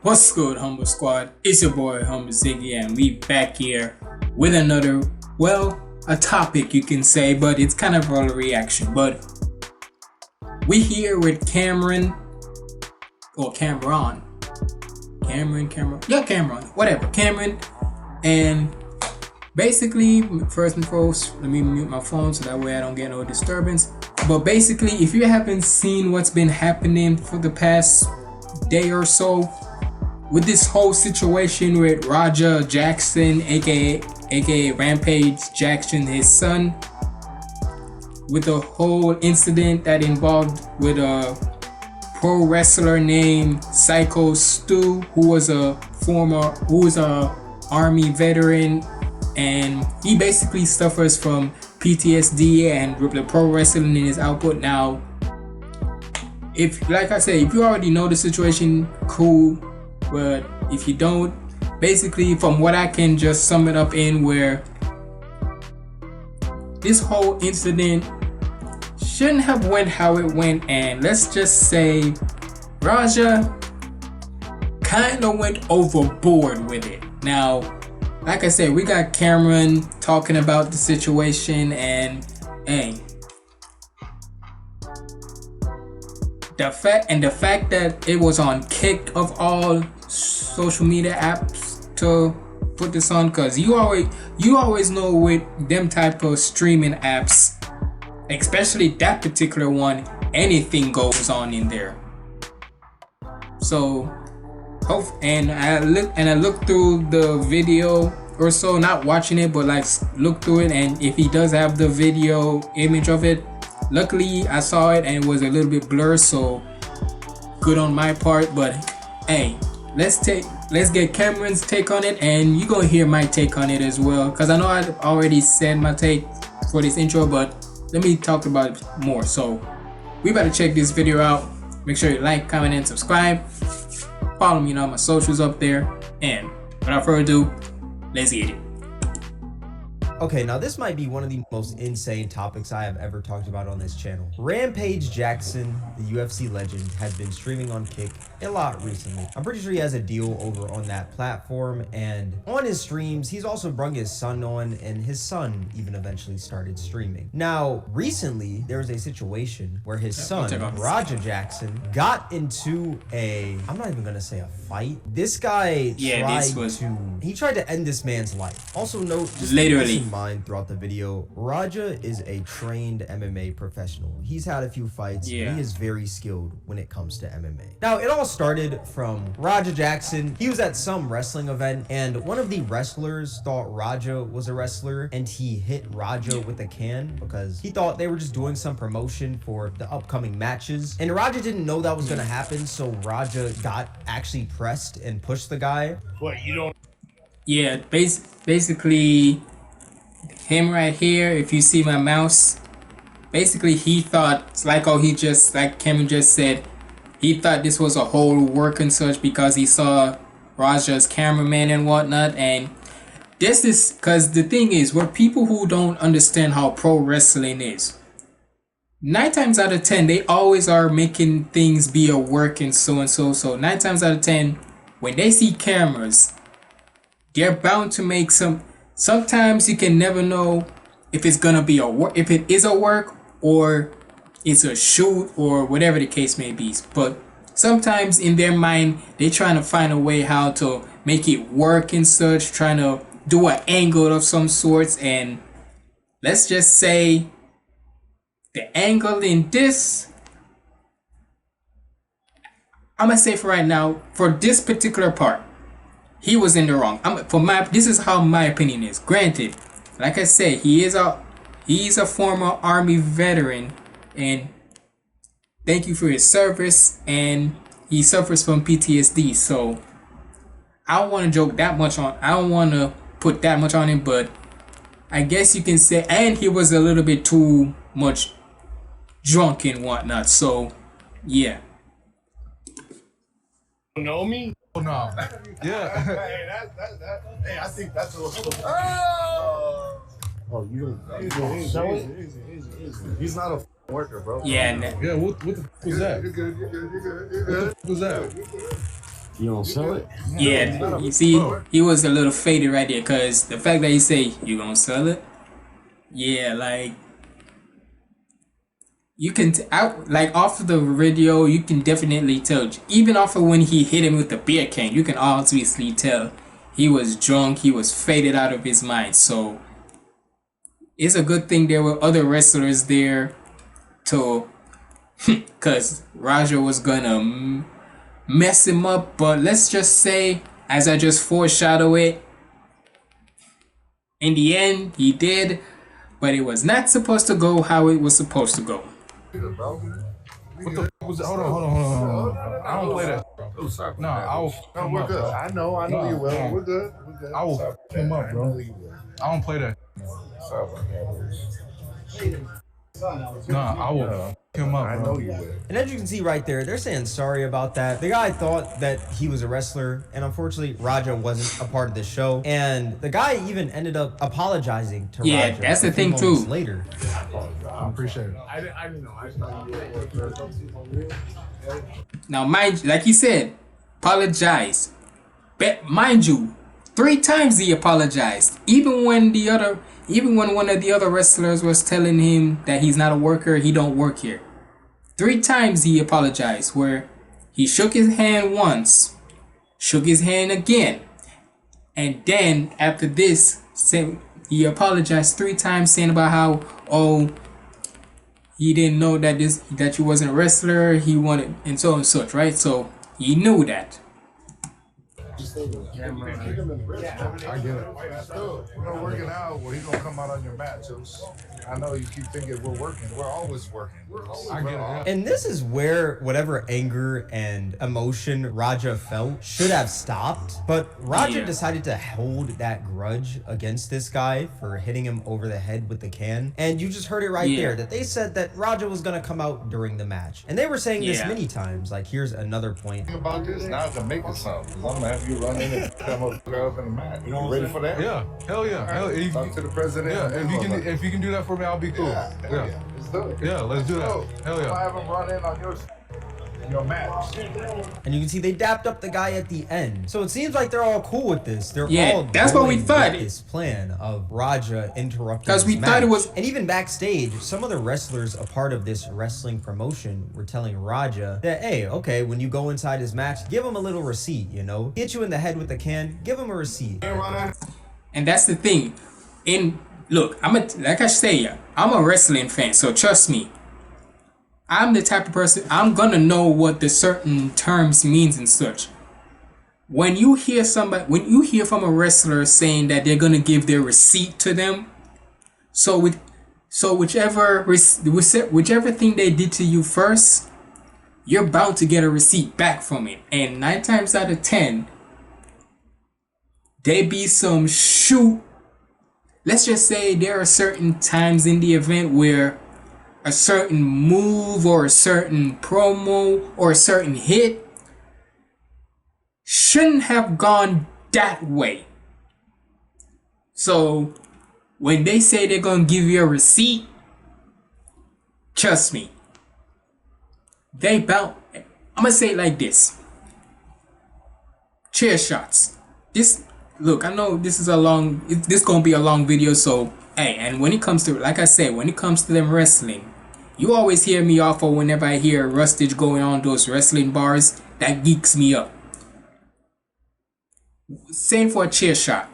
What's good, Humble Squad? It's your boy HumbleZiggy, and we back here with another, well, a topic you can say, but it's kind of a reaction. But we here with Cameron, or Cameron, whatever, Cameron, and basically, first and foremost, let me mute my phone so that way I don't get no disturbance. But basically, if you haven't seen what's been happening for the past day or so, with this whole situation with Raja Jackson, aka Rampage Jackson, his son, with the whole incident that involved with a pro wrestler named Psycho Stu, who was a army veteran, and he basically suffers from PTSD and the pro wrestling in his output. Now, if, like I said, if you already know the situation, cool. But if you don't, basically from what I can just sum it up in, where this whole incident shouldn't have went how it went, and let's just say Raja kind of went overboard with it. Now, like I said, we got Cameron talking about the situation, and hey, the fact that it was on Kick of all social media apps to put this on, because you always know with them type of streaming apps, especially that particular one, anything goes on in there. So I looked through the video or so, not watching it, but like look through it, and if he does have the video image of it, luckily I saw it and it was a little bit blurred, so good on my part. But hey, let's get Cameron's take on it, and you're gonna hear my take on it as well, because I know I already said my take for this intro, but let me talk about it more. So we better check this video out. Make sure you like, comment, and subscribe. Follow me on my socials up there, and without further ado, let's get it. Okay, now this might be one of the most insane topics I have ever talked about on this channel. Rampage Jackson, the UFC legend, has been streaming on Kick a lot recently. I'm pretty sure he has a deal over on that platform, and on his streams, he's also brought his son on, and his son even eventually started streaming. Now, recently, there was a situation where his son, Raja Jackson, got into I'm not even gonna say a fight. This guy tried to end this man's life. Also note, just literally, mind throughout the video, Raja is a trained MMA professional. He's had a few fights. And he is very skilled when it comes to MMA. Now, it all started from Raja Jackson. He was at some wrestling event, and one of the wrestlers thought Raja was a wrestler, and he hit Raja with a can because he thought they were just doing some promotion for the upcoming matches. And Raja didn't know that was gonna happen, so Raja got actually pressed and pushed the guy. What, you don't? Yeah, basically him right here, if you see my mouse, basically he thought, like Cameron just said, he thought this was a whole work and such because he saw Raja's cameraman and whatnot. And this is because the thing is, with people who don't understand how pro wrestling is, 9 times out of 10 they always are making things be a work and so. So 9 times out of 10, when they see cameras, they're bound to make sometimes you can never know if it's gonna be if it is a work or it's a shoot or whatever the case may be. But sometimes in their mind, they're trying to find a way how to make it work and such, trying to do an angle of some sorts. And let's just say the angle in this, I'm gonna say for right now, for this particular part, he was in the wrong. This is how my opinion is. Granted, like I said, he's a former army veteran, and thank you for his service, and he suffers from PTSD. So I don't want to joke that much on. I don't want to put that much on him, but I guess you can say, and he was a little bit too much drunk and whatnot. So yeah. Know me? Oh no. Yeah. Hey, I think that's a little. Oh, you don't sell it? He's not a worker, bro. Yeah. Yeah, what the f was that? What the f was that? You don't sell it? Yeah, you see, he was a little faded right there, cause the fact that he say you gonna sell it, yeah, like you can out like off of the video, you can definitely tell. Even off of when he hit him with the beer can, you can obviously tell he was drunk, he was faded out of his mind. So it's a good thing there were other wrestlers there to, cause Raja was gonna mess him up. But let's just say, as I just foreshadow it, in the end he did, but it was not supposed to go how it was supposed to go. What the fuck was that? Hold on. I don't play that, bro. No, I will fuck him We're up, good. bro. I know you will. We're good. We're good. I will fuck him up, bro. I don't play that. No, I will fuck him up, I bro. know you will. And as you can see right there, they're saying sorry about that. The guy thought that he was a wrestler, and unfortunately, Raja wasn't a part of the show. And the guy even ended up apologizing to Yeah, Raja. that's the a few thing, too. moments Later. I appreciate it. I didn't know. I just thought you were. Now, mind, like he said, apologize. But mind you, 3 times he apologized. Even when one of the other wrestlers was telling him that he's not a worker, he don't work here. 3 times he apologized, where he shook his hand once, shook his hand again, and then after this, he apologized 3 times, saying about how he didn't know that you wasn't a wrestler, he wanted, and so and such, right? So he knew that. I get it. We're not working out. Well, he's gonna come out on your mat, Juice. I know you keep thinking we're working. We're always working. I get it. Yeah. And this is where whatever anger and emotion Raja felt should have stopped. But Raja decided to hold that grudge against this guy for hitting him over the head with the can. And you just heard it right there that they said that Raja was going to come out during the match. And they were saying this many times. Like, here's another point. Think about this. Now I can make it something. I'm gonna have you run in and come up in the mat. You ready for that? Yeah. Hell yeah. Hell, Talk to the president. Yeah. If you can do that for me, I'll be cool. Yeah. Let's do it. Yeah. Let's do that. Hell I'm yeah. gonna have him run in on your mat. And you can see they dapped up the guy at the end. So it seems like they're all cool with this. They're all that's what we going thought. with this plan of Raja interrupting. Because we his thought it match. was. And even backstage, some of the wrestlers a part of this wrestling promotion were telling Raja that, hey, okay, when you go inside his match, give him a little receipt, you know? Hit you in the head with the can, give him a receipt. And that's the thing. Look, like I say, I'm a wrestling fan, so trust me. I'm the type of person, I'm gonna know what the certain terms means and such. When you hear from a wrestler saying that they're gonna give their receipt to them, whichever thing they did to you first, you're bound to get a receipt back from it. And 9 times out of 10, they be some shoot. Let's just say there are certain times in the event where a certain move or a certain promo or a certain hit shouldn't have gone that way. So when they say they're gonna give you a receipt, trust me, I'm gonna say it like this. Chair shots. Look, I know this is this gonna be a long video, so hey, and when it comes to, like I said, when it comes to them wrestling, you always hear me off, or whenever I hear rustage going on those wrestling bars, that geeks me up. Same for a chair shot.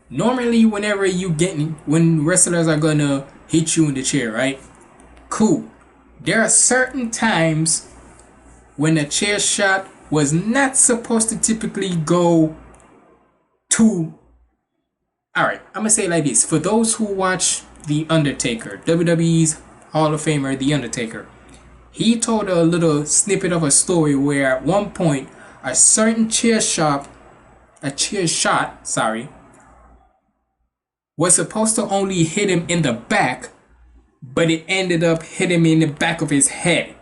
Normally, when wrestlers are gonna hit you in the chair, right? Cool. There are certain times when a chair shot was not supposed to typically go to. Alright, I'm gonna say it like this. For those who watch The Undertaker, WWE's Hall of Famer, The Undertaker, he told a little snippet of a story where at one point a certain chair shot, was supposed to only hit him in the back, but it ended up hitting him in the back of his head.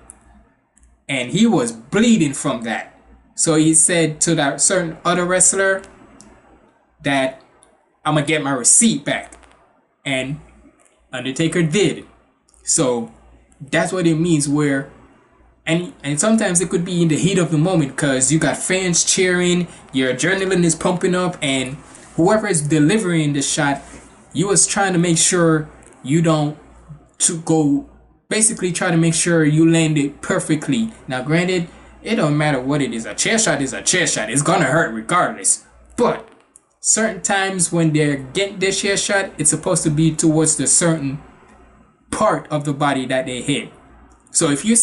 And he was bleeding from that. So he said to that certain other wrestler that I'm gonna get my receipt back. And Undertaker did. So that's what it means And sometimes it could be in the heat of the moment because you got fans cheering, your adrenaline is pumping up, and whoever is delivering the shot, you was trying to make sure you don't to go, basically try to make sure you land it perfectly. Now granted, it don't matter what it is. A chair shot is a chair shot. It's gonna hurt regardless. But certain times when they're getting their chair shot, it's supposed to be towards the certain part of the body that they hit. So if we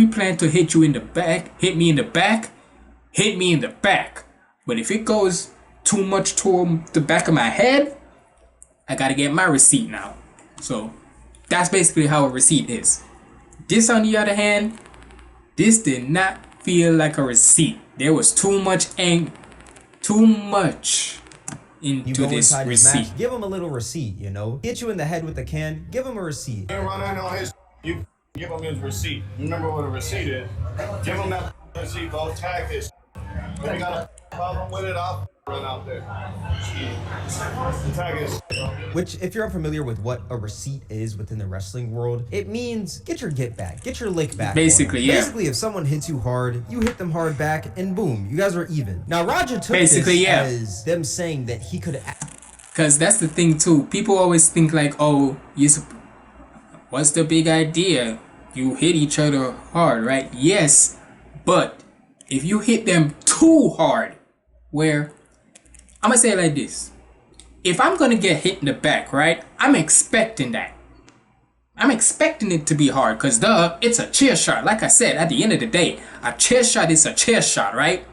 plan to hit you in the back, hit me in the back, hit me in the back. But if it goes too much toward the back of my head, I gotta get my receipt now. So that's basically how a receipt is. This, on the other hand, this did not feel like a receipt. There was too much into this receipt. Give him a little receipt, you know. Hit you in the head with a can, give him a receipt. You give him his receipt. Remember what a receipt is. Give him that receipt, go tag his. If you got a problem with it, I'll run out there. Tag his. Which, if you're unfamiliar with what a receipt is within the wrestling world, it means get your get back, get your lick back. Basically, yeah. Basically, if someone hits you hard, you hit them hard back, and boom, you guys are even. Now, Raja took this as them saying that he could. Because that's the thing too. People always think like, oh, what's the big idea? You hit each other hard, right? Yes, but if you hit them too hard, where I'm gonna say it like this. If I'm gonna get hit in the back, right? I'm expecting that. I'm expecting it to be hard because it's a chair shot. Like I said, at the end of the day, a chair shot is a chair shot, right?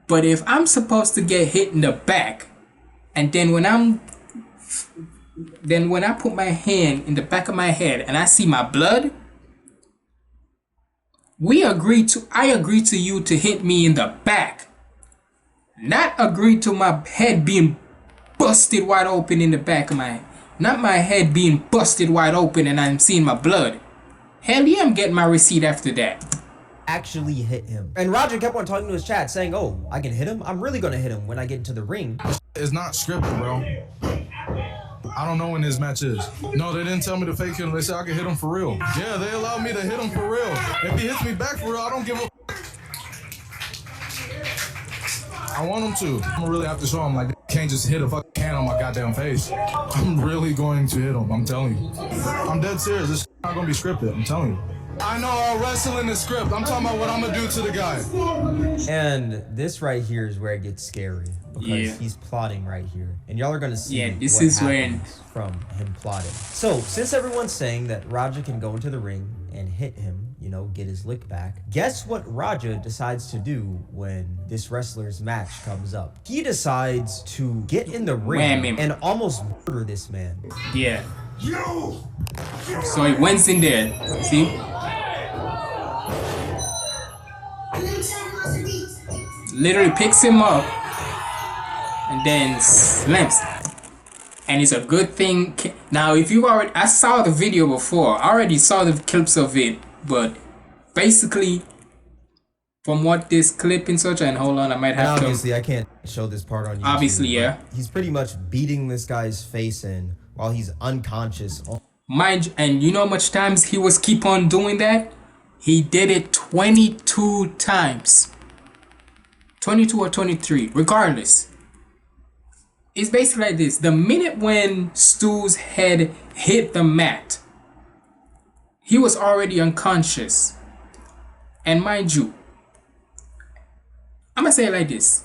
But if I'm supposed to get hit in the back, and then when I put my hand in the back of my head and I see my blood, I agree to you to hit me in the back. Not agree to my head being busted wide open in the back of my head. Not my head being busted wide open and I'm seeing my blood. Hell yeah, I'm getting my receipt after that. Actually hit him. And Roger kept on talking to his chat saying, oh, I can hit him? I'm really gonna hit him when I get into the ring. It's not scripted, bro. I don't know when this match is. No, they didn't tell me to fake him. They said I could hit him for real. Yeah, they allowed me to hit him for real. If he hits me back for real, I don't give a I want him to. I'm gonna really have to show him, like, can't just hit a fucking can on my goddamn face. I'm really going to hit him, I'm telling you. I'm dead serious. This is not gonna be scripted, I'm telling you. I know all wrestling is script. I'm talking about what I'm gonna do to the guy. And this right here is where it gets scary because he's plotting right here, and y'all are gonna see this is when from him plotting. So since everyone's saying that Raja can go into the ring and hit him, you know, get his lick back, guess what Raja decides to do when this wrestler's match comes up? He decides to get in the ring and almost murder this man. Yeah. So he went in there. See? Literally picks him up and then slams. And it's a good thing. Now, if you already, I saw the video before. I already saw the clips of it, but basically, from what this clip and such, and hold on, I might have obviously, I can't show this part on YouTube. Obviously, yeah. He's pretty much beating this guy's face in while he's unconscious. Mind, and you know how much times he was keep on doing that? He did it 22 times. 22 or 23, regardless. It's basically like this. The minute when Stu's head hit the mat, he was already unconscious. And mind you, I'm gonna say it like this.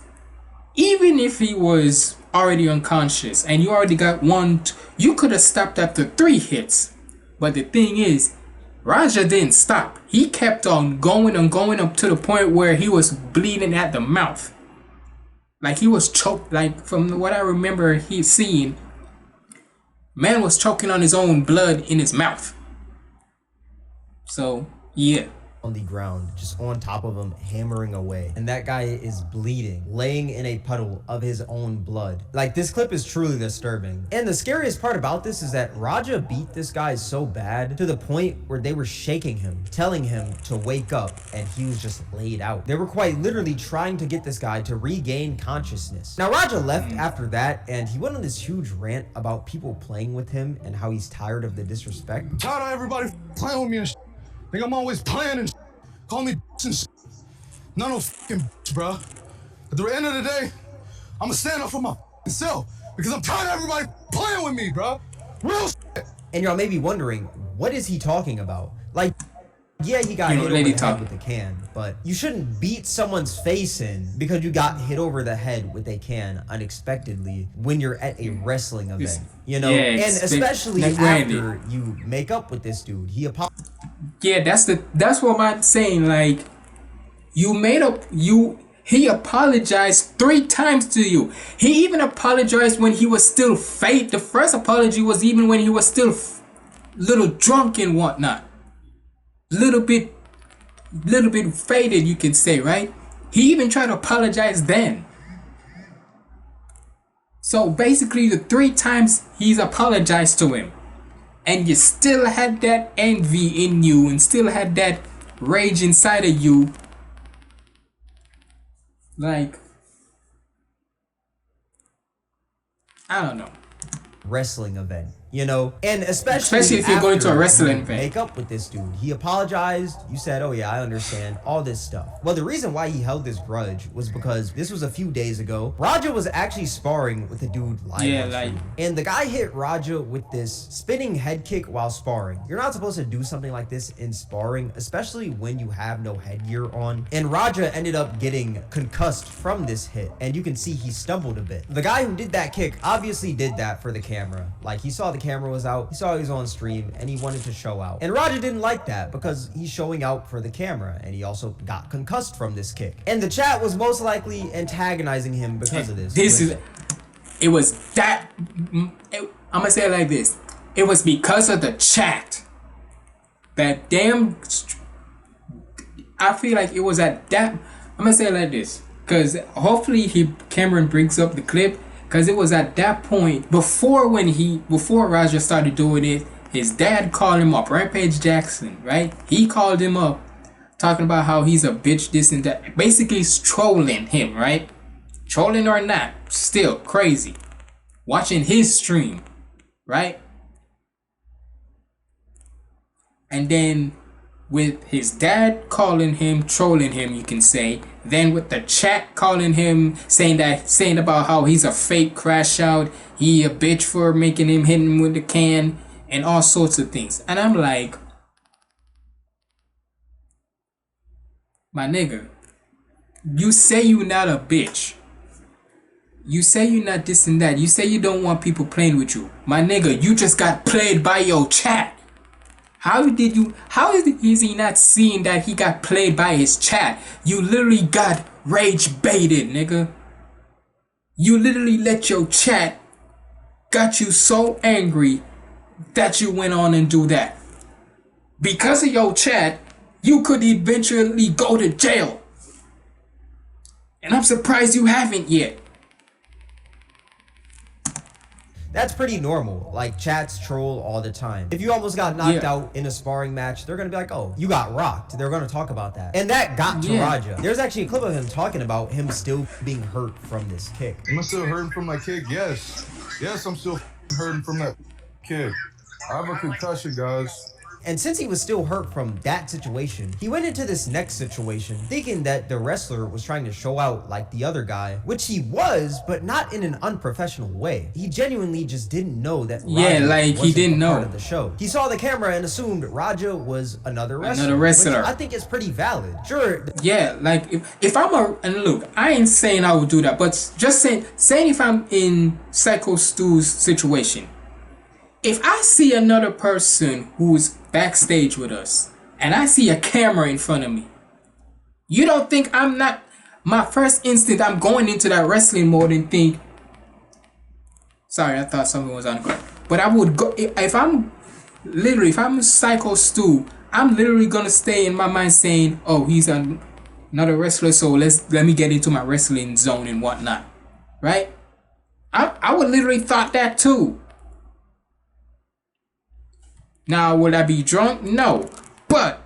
Even if he was already unconscious and you already got one, you could have stopped after 3 hits. But the thing is, Raja didn't stop. He kept on going and going up to the point where he was bleeding at the mouth. Like he was choked, like from what I remember he's seeing, man was choking on his own blood in his mouth. So, yeah. On the ground, just on top of him, hammering away. And that guy is bleeding, laying in a puddle of his own blood. Like, this clip is truly disturbing. And the scariest part about this is that Raja beat this guy so bad to the point where they were shaking him, telling him to wake up, and he was just laid out. They were quite literally trying to get this guy to regain consciousness. Now, Raja left after that, and he went on this huge rant about people playing with him and how he's tired of the disrespect. Tired of everybody playing with me and shit. Think I'm always playing and call me and shit. Not no fucking bro. At the end of the day, I'm gonna stand up for my self because I'm tired of everybody playing with me, bro. Real shit. And y'all may be wondering, what is he talking about? Like, yeah, he got hit over the head with a can, but you shouldn't beat someone's face in because you got hit over the head with a can unexpectedly when you're at a wrestling event, you know? And especially after you make up with this dude. Yeah, that's what I'm saying. Like, he apologized 3 times to you. He even apologized when he was still fake. The first apology was even when he was still little drunk and whatnot. Little bit faded, you could say, right? He even tried to apologize then. So basically, the 3 times he's apologized to him, and you still had that envy in you and still had that rage inside of you. Like, I don't know. Wrestling event, you know, and especially if you're going to a wrestling event. Make up with this dude. He apologized. You said, "Oh yeah, I understand." All this stuff. Well, the reason why he held this grudge was because this was a few days ago. Raja was actually sparring with a dude live. And the guy hit Raja with this spinning head kick while sparring. You're not supposed to do something like this in sparring, especially when you have no headgear on. And Raja ended up getting concussed from this hit, and you can see he stumbled a bit. The guy who did that kick obviously did that for the camera. Like, he saw the camera was out, he saw he was on stream, and he wanted to show out. And Raja didn't like that because he's showing out for the camera, and he also got concussed from this kick. And the chat was most likely antagonizing him because of this. I'm gonna say it like this. It was because of the chat. That damn, I feel like it was at that, I'm gonna say it like this, because hopefully Cameron brings up the clip. Because it was at that point, before Raja started doing it, his dad called him up, Rampage Jackson, right? He called him up, talking about how he's a bitch, this and that. Basically, trolling him, right? Trolling or not, still crazy. Watching his stream, right? And then with his dad calling him, trolling him, you can say. Then with the chat calling him, saying about how he's a fake crash out, he a bitch for making him hit him with the can, and all sorts of things. And I'm like, my nigga, you say you not a bitch. You say you not this and that. You say you don't want people playing with you. My nigga, you just got played by your chat. How is he not seeing that he got played by his chat? You literally got rage baited, nigga. You literally let your chat got you so angry that you went on and do that. Because of your chat, you could eventually go to jail. And I'm surprised you haven't yet. That's pretty normal. Like, chats troll all the time. If you almost got knocked out in a sparring match, they're gonna be like, "Oh, you got rocked." They're gonna talk about that. And that got to Raja. There's actually a clip of him talking about him still being hurt from this kick. Am I still hurting from my kick? Yes. Yes, I'm still hurting from that kick. I have a concussion, guys. And since he was still hurt from that situation, he went into this next situation thinking that the wrestler was trying to show out like the other guy, which he was, but not in an unprofessional way. He genuinely just didn't know that Raja he didn't know part of the show. He saw the camera and assumed Raja was another wrestler. Which I think is pretty valid. Sure. Yeah, like if I'm and look, I ain't saying I would do that, but just saying if I'm in Psycho Stu's situation, if I see another person who's backstage with us and I see a camera in front of me, you don't think I'm not, my first instinct, I'm going into that wrestling mode and think, sorry, I thought something was on guard. But I would go, if I'm Psycho Stu, I'm literally gonna stay in my mind saying, oh, he's another wrestler, so let me get into my wrestling zone and whatnot, right? I would literally thought that too. Now, would I be drunk? No. But,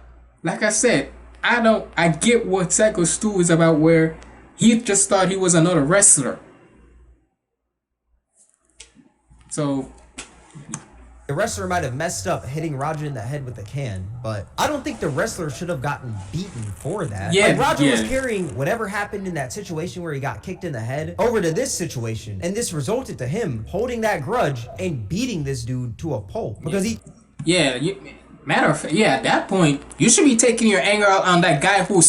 like I said, I get what Psycho Stu is about, where he just thought he was another wrestler. So, The wrestler might have messed up hitting Roger in the head with a can, but I don't think the wrestler should have gotten beaten for that. Yeah, like Roger was carrying whatever happened in that situation where he got kicked in the head over to this situation, and this resulted to him holding that grudge and beating this dude to a pulp because he. Yeah, matter of fact, yeah. At that point, you should be taking your anger out on that guy who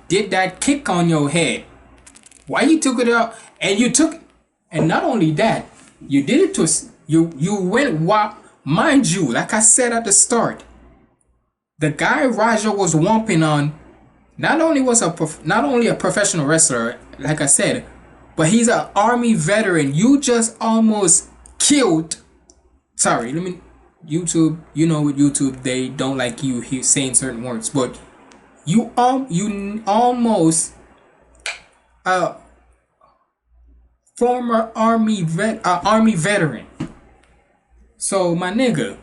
did that kick on your head. Why you took it out and not only that, you did it to. You went mind you, like I said at the start, the guy Raja was whomping on not only a professional wrestler, like I said, but he's an army veteran. You just almost killed. Sorry, YouTube. You know with YouTube they don't like you saying certain words, but you almost former army veteran. So, my nigga,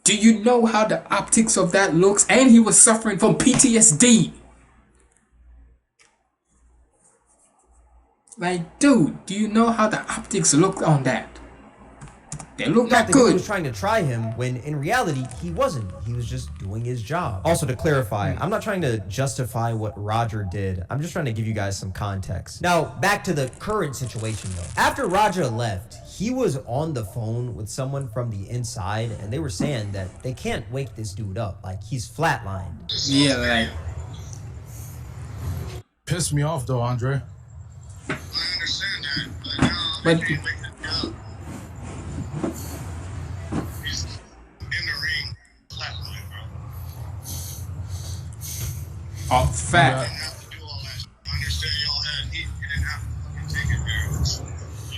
do you know how the optics of that looks? And he was suffering from PTSD. Like, dude, do you know how the optics look on that? They look not good. He was trying to try him when in reality he wasn't. He was just doing his job. Also, to clarify, I'm not trying to justify what Roger did. I'm just trying to give you guys some context. Now, back to the current situation though. After Roger left, he was on the phone with someone from the inside, and they were saying that they can't wake this dude up. Like, he's flatlined. Yeah, like. Pissed me off though, Andre. I understand that, but no, they can't wake him up. He's in the ring, flatline, bro. Oh, fat. You didn't have to do all that. I understand y'all had heat. You didn't have to fucking take it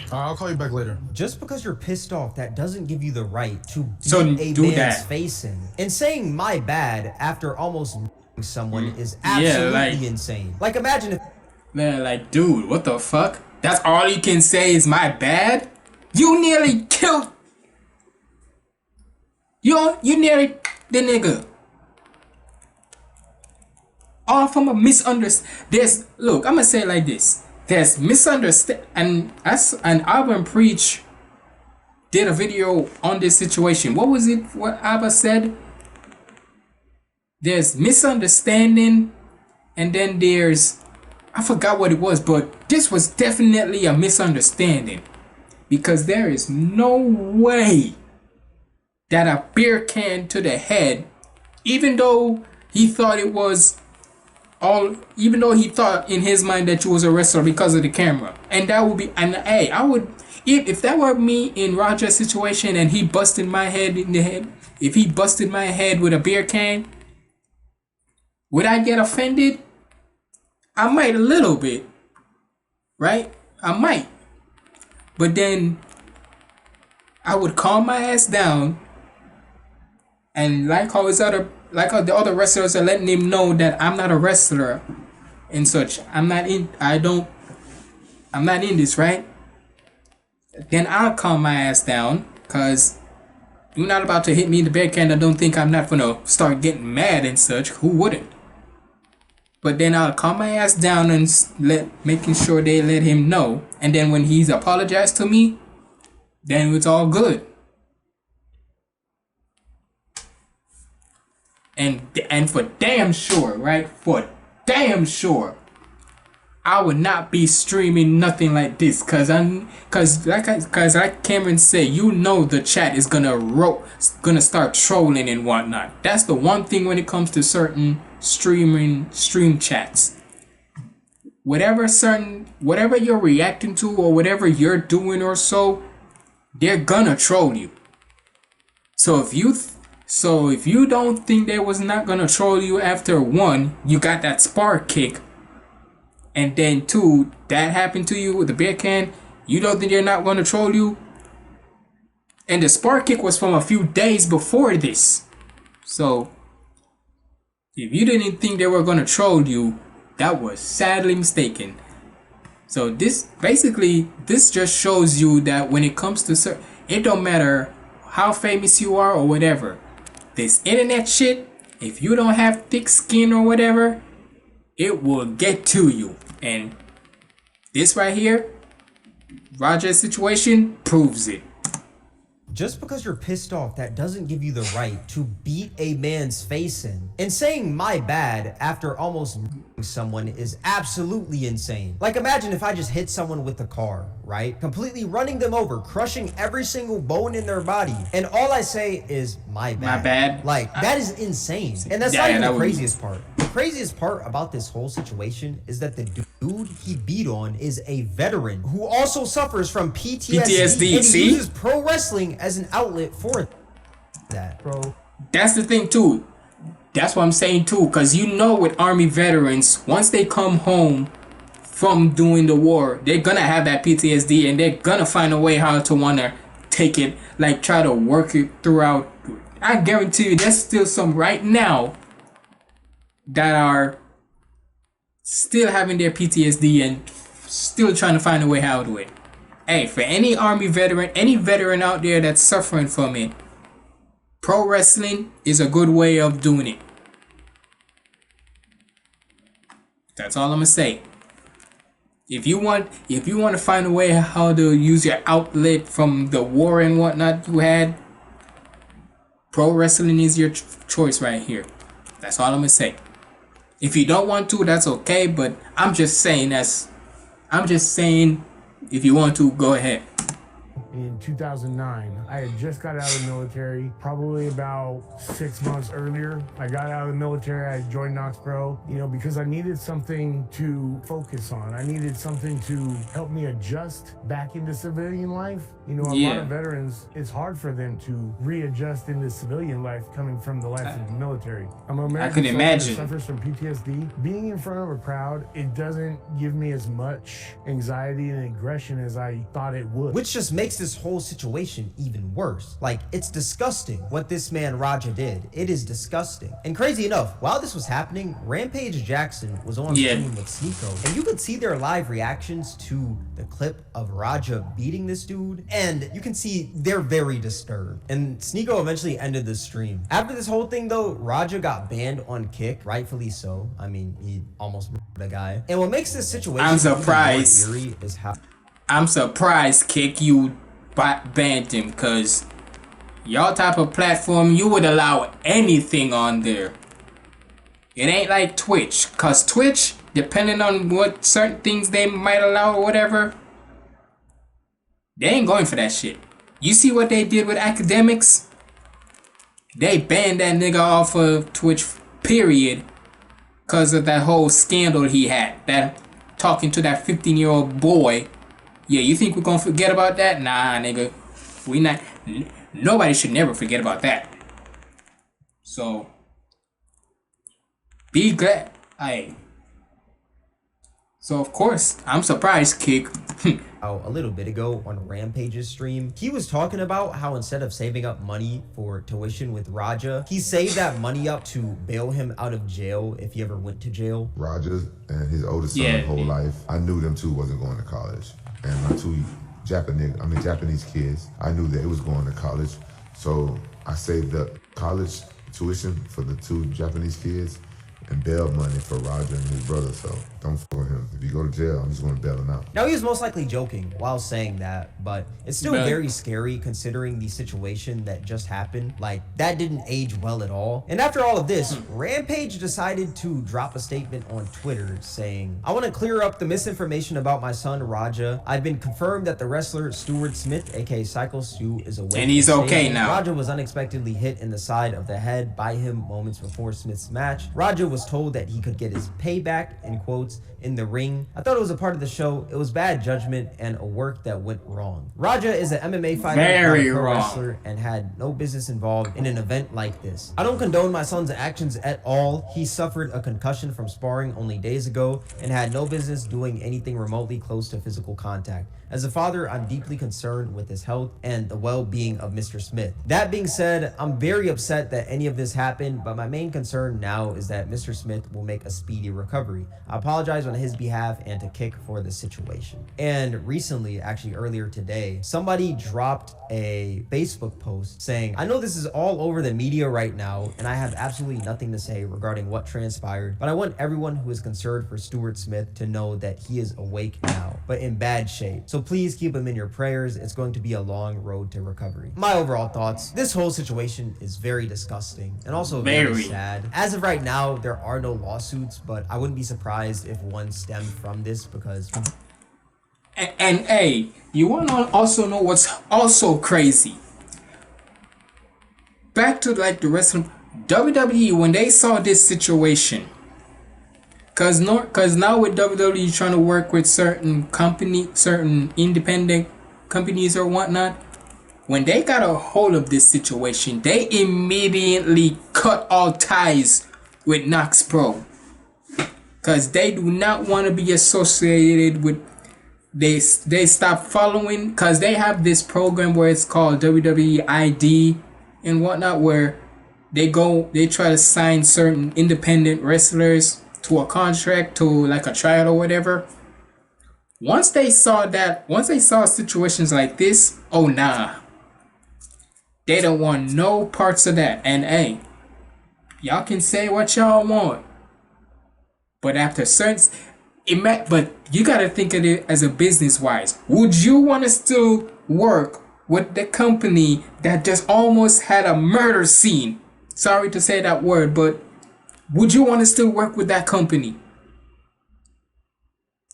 there. I'll call you back later. Just because you're pissed off, that doesn't give you the right to beat a man's face in. And saying my bad after almost someone is absolutely insane. Like, imagine if... Man, like, dude, what the fuck? That's all you can say is my bad? You nearly killed... You nearly... the nigga. All from a misunderstanding. Look, I'm gonna say it like this. There's misunderstanding, and Alvin Preach did a video on this situation. What was it? What Abba said? There's misunderstanding, and then there's, I forgot what it was, but this was definitely a misunderstanding, because there is no way that a beer can to the head, even though he thought it was. Even though he thought in his mind that you was a wrestler because of the camera, and that would be, and hey, I would, if that were me in Roger's situation and he busted my head in the head, if he busted my head with a beer can, would I get offended? I might a little bit, right? I might, but then I would calm my ass down, and like how the other wrestlers are letting him know that I'm not a wrestler and such. I'm not in this, right? Then I'll calm my ass down, cause you're not about to hit me in the backhand. I don't think I'm not gonna start getting mad and such. Who wouldn't? But then I'll calm my ass down and making sure they let him know. And then when he's apologized to me, then it's all good. And for damn sure, right? For damn sure, I would not be streaming nothing like this, cause like Cameron said, you know the chat is gonna start trolling and whatnot. That's the one thing when it comes to certain stream chats. Whatever you're reacting to or whatever you're doing or so, they're gonna troll you. So if you don't think they was not gonna troll you after one, you got that spark kick, and then two, that happened to you with the beer can, you don't think they're not gonna troll you? And the spark kick was from a few days before this. So if you didn't think they were gonna troll you, that was sadly mistaken. So this just shows you that when it comes to it don't matter how famous you are or whatever. This internet shit, if you don't have thick skin or whatever, it will get to you. And this right here, Roger's situation proves it. Just because you're pissed off, that doesn't give you the right to beat a man's face in. And saying my bad after almost someone is absolutely insane. Like, imagine if I just hit someone with a car, right? Completely running them over, crushing every single bone in their body. And all I say is my bad. My bad. Like, that is insane. And that's not even the craziest part. The craziest part about this whole situation is that the dude he beat on is a veteran who also suffers from PTSD, and he uses pro wrestling as an outlet for that, bro. That's the thing too. That's what I'm saying too, because you know with Army veterans, once they come home from doing the war, they're gonna have that PTSD and they're gonna find a way how to wanna take it, like try to work it throughout. I guarantee you there's still some right now that are still having their PTSD and still trying to find a way how to do it. Hey, for any Army veteran, any veteran out there that's suffering from it, pro wrestling is a good way of doing it. That's all I'm gonna say. If you want to find a way how to use your outlet from the war and whatnot you had, pro wrestling is your choice right here. That's all I'm gonna say. If you don't want to, that's okay. But I'm just saying if you want to, go ahead. In 2009, I had just got out of the military, probably about 6 months earlier. I got out of the military, I joined Knox Pro, because I needed something to focus on. I needed something to help me adjust back into civilian life. A lot of veterans, it's hard for them to readjust into civilian life coming from the life of the military. I'm an American soldier that suffers from PTSD. Being in front of a crowd, it doesn't give me as much anxiety and aggression as I thought it would. Which just makes this whole situation even worse. Like, it's disgusting what this man Raja did. It is disgusting. And crazy enough, while this was happening, Rampage Jackson was on stream with Sneeko, and you could see their live reactions to the clip of Raja beating this dude, and you can see they're very disturbed. And Sneeko eventually ended the stream. After this whole thing though, Raja got banned on Kick, rightfully so. I mean, he almost murdered a guy. And what makes this situation I'm surprised. Even more eerie is how I'm surprised, Kick, you banned him, because y'all type of platform, you would allow anything on there. It ain't like Twitch, because Twitch, depending on what certain things they might allow or whatever, they ain't going for that shit. You see what they did with academics? They banned that nigga off of Twitch, period, because of that whole scandal he had, that talking to that 15-year-old boy. Yeah, you think we're gonna forget about that? Nah, nigga. We not. Nobody should never forget about that. So, be glad. So, of course, I'm surprised, Kick. A little bit ago on Rampage's stream, he was talking about how instead of saving up money for tuition with Raja, he saved that money up to bail him out of jail if he ever went to jail. Raja and his oldest son whole life, I knew them two wasn't going to college. And my two Japanese kids, I knew that it was going to college. So I saved up college tuition for the two Japanese kids and bail money for Roger and his brother. So don't fuck with him. If you go to jail, I'm just going to bail him out. Now, he was most likely joking while saying that, but it's still very scary considering the situation that just happened. Like, that didn't age well at all. And after all of this, Rampage decided to drop a statement on Twitter saying, I want to clear up the misinformation about my son, Raja. I've been confirmed that the wrestler Stuart Smith, aka Cycle Stu, is away. And he's okay now. Raja was unexpectedly hit in the side of the head by him moments before Smith's match. Raja was told that he could get his payback, in quotes, in the ring. I thought it was a part of the show. It was bad judgment and a work that went wrong. Raja is an MMA fighter, very pro wrong wrestler, and had no business involved in an event like this. I don't condone my son's actions at all. He suffered a concussion from sparring only days ago and had no business doing anything remotely close to physical contact. As a father, I'm deeply concerned with his health and the well-being of Mr. Smith. That being said, I'm very upset that any of this happened, but my main concern now is that Mr. Smith will make a speedy recovery. I apologize apologize on his behalf and to Kick for the situation. And recently, actually earlier today, somebody dropped a Facebook post saying, I know this is all over the media right now, and I have absolutely nothing to say regarding what transpired, but I want everyone who is concerned for Stuart Smith to know that he is awake now, but in bad shape. So please keep him in your prayers. It's going to be a long road to recovery. My overall thoughts, this whole situation is very disgusting and also very sad. As of right now, there are no lawsuits, but I wouldn't be surprised if one stemmed from this because... And hey, you want to also know what's also crazy? Back to like the rest of WWE, when they saw this situation, cause now with WWE trying to work with certain independent companies or whatnot, when they got a hold of this situation, they immediately cut all ties with Knox Pro, cause they do not want to be associated with. They stopped following, because they have this program where it's called WWE ID and whatnot, where they try to sign certain independent wrestlers to a contract, to like a trial or whatever. Once they saw situations like this, oh nah, they don't want no parts of that. And hey, y'all can say what y'all want, but after certain... But you gotta think of it as a business wise. Would you want to still work with the company that just almost had a murder scene? Sorry to say that word, but would you want to still work with that company?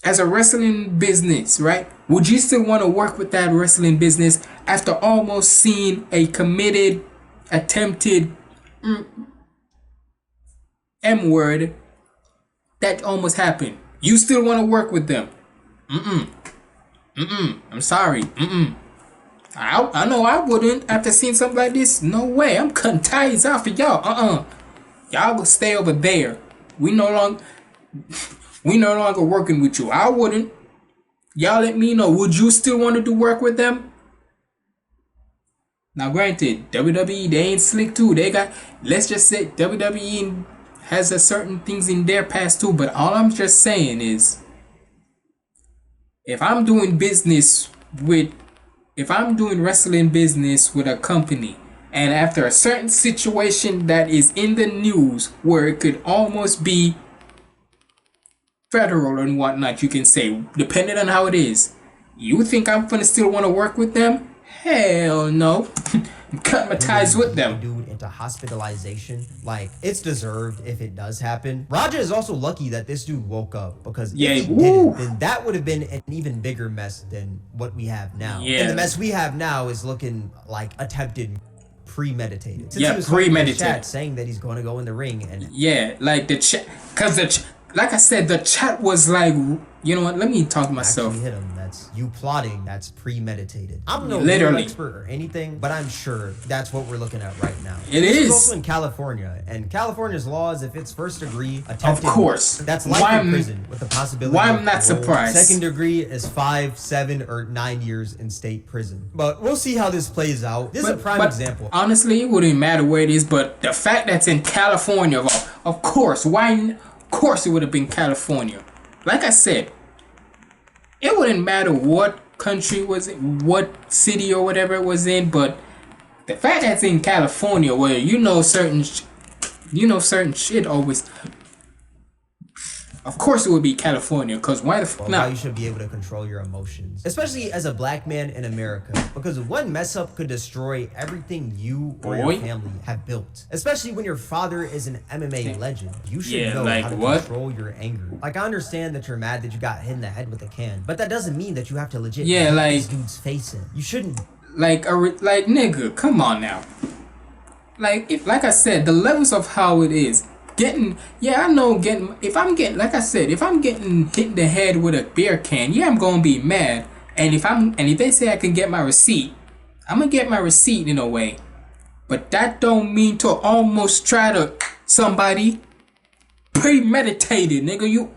As a wrestling business, right? Would you still want to work with that wrestling business after almost seeing a committed, attempted M word that almost happened? You still want to work with them? I'm sorry. I know I wouldn't after seeing something like this. No way. I'm cutting ties off of y'all. Y'all go stay over there. We no longer working with you. I wouldn't. Y'all let me know. Would you still want to do work with them? Now, granted, WWE, they ain't slick too. They got, let's just say WWE has a certain things in their past too, but all I'm just saying is, if I'm doing wrestling business with a company, and after a certain situation that is in the news where it could almost be federal and whatnot, you can say, depending on how it is, you think I'm gonna still want to work with them? Hell no. I'm cutting my ties with them. Dude into hospitalization, like, it's deserved if it does happen. Raja is also lucky that this dude woke up, because if he didn't, then that would have been an even bigger mess than what we have now. And the mess we have now is looking like attempted, premeditated. Since he was premeditated. Chat saying that he's going to go in the ring, and like the chat, because like I said, the chat was like, you know what? Let me talk to myself. Hit him. That's you plotting. That's premeditated. I'm no legal expert or anything, but I'm sure that's what we're looking at right now. It is also in California, and California's laws, if it's first degree attempted, of course, that's life in prison with the possibility. Why I'm not surprised. Second degree is 5, 7, or 9 years in state prison. But we'll see how this plays out. This is a prime example. Honestly, it wouldn't matter where it is, but the fact that's in California, of course, Of course, it would have been California. Like I said, it wouldn't matter what country it was in, what city or whatever it was in, but the fact that it's in California, where certain shit always. Of course, it would be California, because why the fuck not? You should be able to control your emotions, especially as a black man in America, because one mess up could destroy everything you or your family have built. Especially when your father is an MMA legend, you should know how to control your anger. Like, I understand that you're mad that you got hit in the head with a can, but that doesn't mean that you have to legit hit this dude's face in. You shouldn't. Like nigga, come on now. Like I said, the levels of how it is. If I'm getting hit in the head with a beer can, I'm gonna be mad. And if they say I can get my receipt, I'm gonna get my receipt in a way. But that don't mean to almost try to somebody premeditated, nigga. You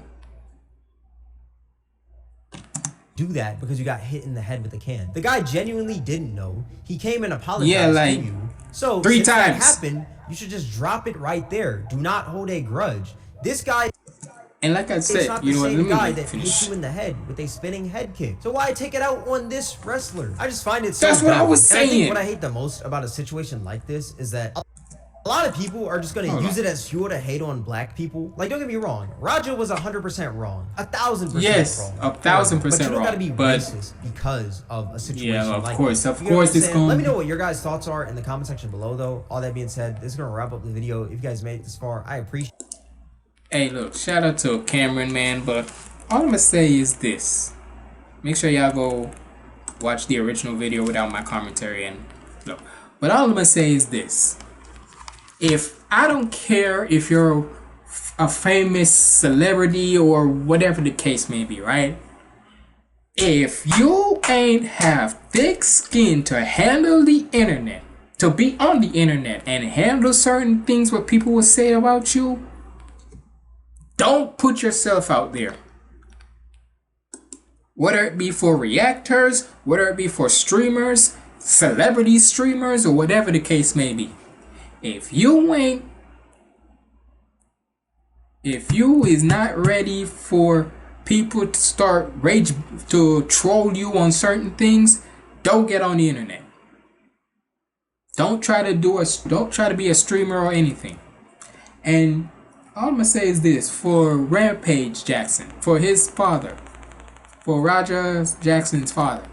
do that because you got hit in the head with a can. The guy genuinely didn't know. He came and apologized to you. So 3 times that happened, you should just drop it right there. Do not hold a grudge. This guy. And like I It's said, not you the know what, same let guy me that finish. hits you in the head with a spinning head kick. So why take it out on this wrestler? I just find it so That's what I dumb. was And I think saying. what I hate the most about a situation like this is that a lot of people are just gonna Hold use on. it as fuel to hate on black people. Like, don't get me wrong, Raja was 100% wrong, 1,000% Yes, wrong. 1,000% But you don't gotta be wrong, but- racist because of a situation Yeah, of like course, that. of You know what course I'm it's saying? gonna- Let me know what your guys' thoughts are in the comment section below, though. All that being said, this is gonna wrap up the video. If you guys made it this far, I appreciate. Hey, look, shout out to Cameron, man, but all I'm gonna say is this. Make sure y'all go watch the original video without my commentary and look. But all I'm gonna say is this. If I don't care if you're a famous celebrity or whatever the case may be, right? If you ain't have thick skin to handle the internet, to be on the internet and handle certain things what people will say about you, don't put yourself out there. Whether it be for reactors, whether it be for streamers, celebrity streamers, or whatever the case may be. If you is not ready for people to start to troll you on certain things, don't get on the internet. Don't try to be a streamer or anything. And all I'm gonna say is this: for Rampage Jackson, for his father, for Roger Jackson's father,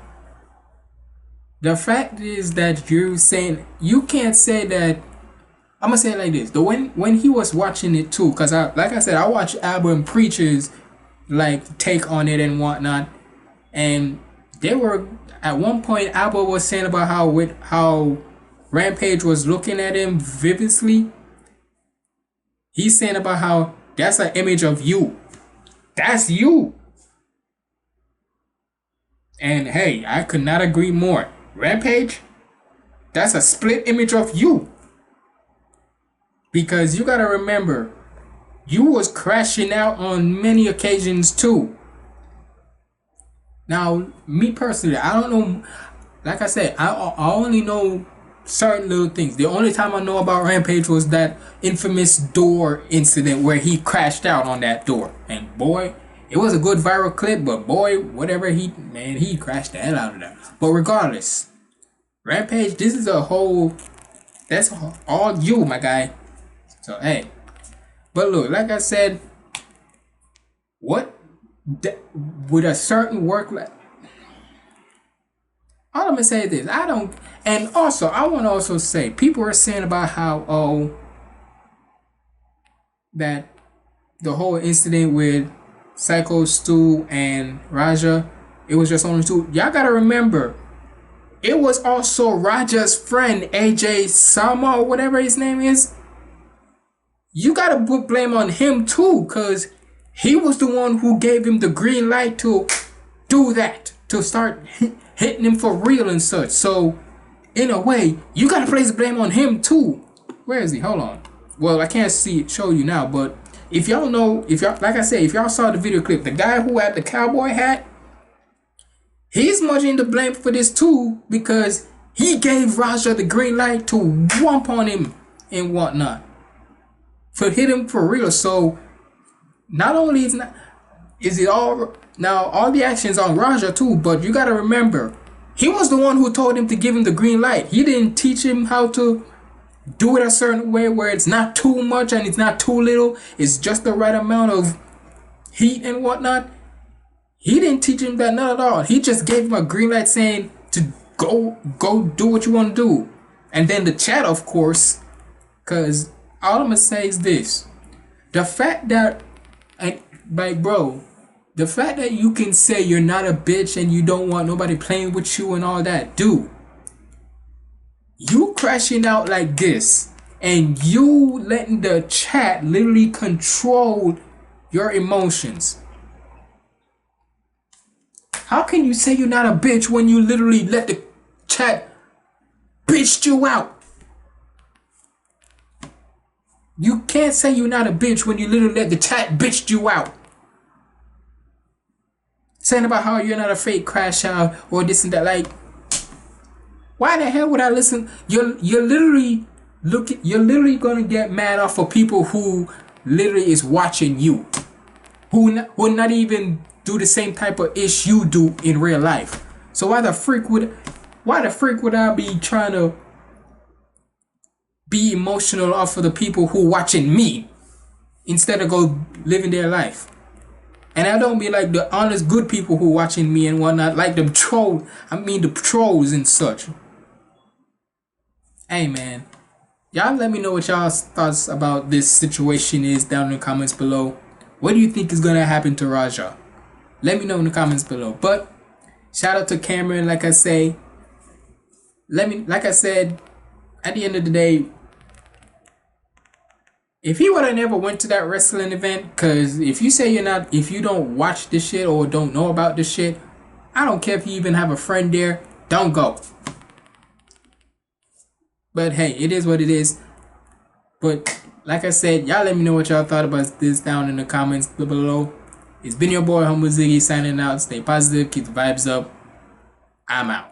the fact is that you can't say that. I'm gonna say it like this: when he was watching it too, cause like I said, I watch Abba and Preacher's like take on it and whatnot, and they were at one point Abba was saying about how Rampage was looking at him vividly. He's saying about how that's an image of you. That's you. And hey, I could not agree more. Rampage, that's a split image of you. Because you gotta remember, you was crashing out on many occasions too. Now, me personally, I don't know. Like I said, I only know certain little things. The only time I know about Rampage was that infamous door incident where he crashed out on that door. And boy, it was a good viral clip, but boy, whatever he crashed the hell out of that. But regardless, Rampage, this is that's all you, my guy. So, hey. But look, like I said, with a certain work, all I'm gonna say is this: and also I want to also say, people are saying about how that the whole incident with Psycho Stu and Raja, it was just only two. Y'all gotta remember, it was also Raja's friend AJ Sama or whatever his name is. You gotta put blame on him too, cause he was the one who gave him the green light to do that, to start hitting him for real and such. So, in a way, you gotta place the blame on him too. Where is he? Hold on. Well, I can't show you now, but if y'all know, like I said, if y'all saw the video clip, the guy who had the cowboy hat, he's muching the blame for this too, because he gave Raja the green light to whomp on him and whatnot, for hit him for real. So not only is it all now all the actions on Raja too, but you gotta remember, he was the one who told him to give him the green light. He didn't teach him how to do it a certain way where it's not too much and it's not too little. It's just the right amount of heat and whatnot. He didn't teach him that, not at all. He just gave him a green light saying to go do what you want to do. And then the chat, of course, because all I'm gonna say is this: the fact that, the fact that you can say you're not a bitch and you don't want nobody playing with you and all that, dude. You crashing out like this and you letting the chat literally control your emotions. How can you say you're not a bitch when you literally let the chat bitched you out? You can't say you're not a bitch when you literally let the chat bitched you out. Saying about how you're not a fake crash out or this and that, like, why the hell would I listen? You're literally gonna get mad off of people who literally is watching you. who not even do the same type of ish you do in real life. So why the freak would I be trying to be emotional off of the people who watching me instead of go living their life? And I don't be like the honest good people who watching me and whatnot, like the trolls and such. Hey man, y'all let me know what y'all's thoughts about this situation is down in the comments below. What do you think is gonna happen to Raja? Let me know in the comments below. But shout out to Cameron, like I said, at the end of the day, if he would have never went to that wrestling event, cause if you say if you don't watch this shit or don't know about this shit, I don't care if you even have a friend there, don't go. But hey, it is what it is. But like I said, y'all let me know what y'all thought about this down in the comments below. It's been your boy HumbleZiggy signing out. Stay positive, keep the vibes up. I'm out.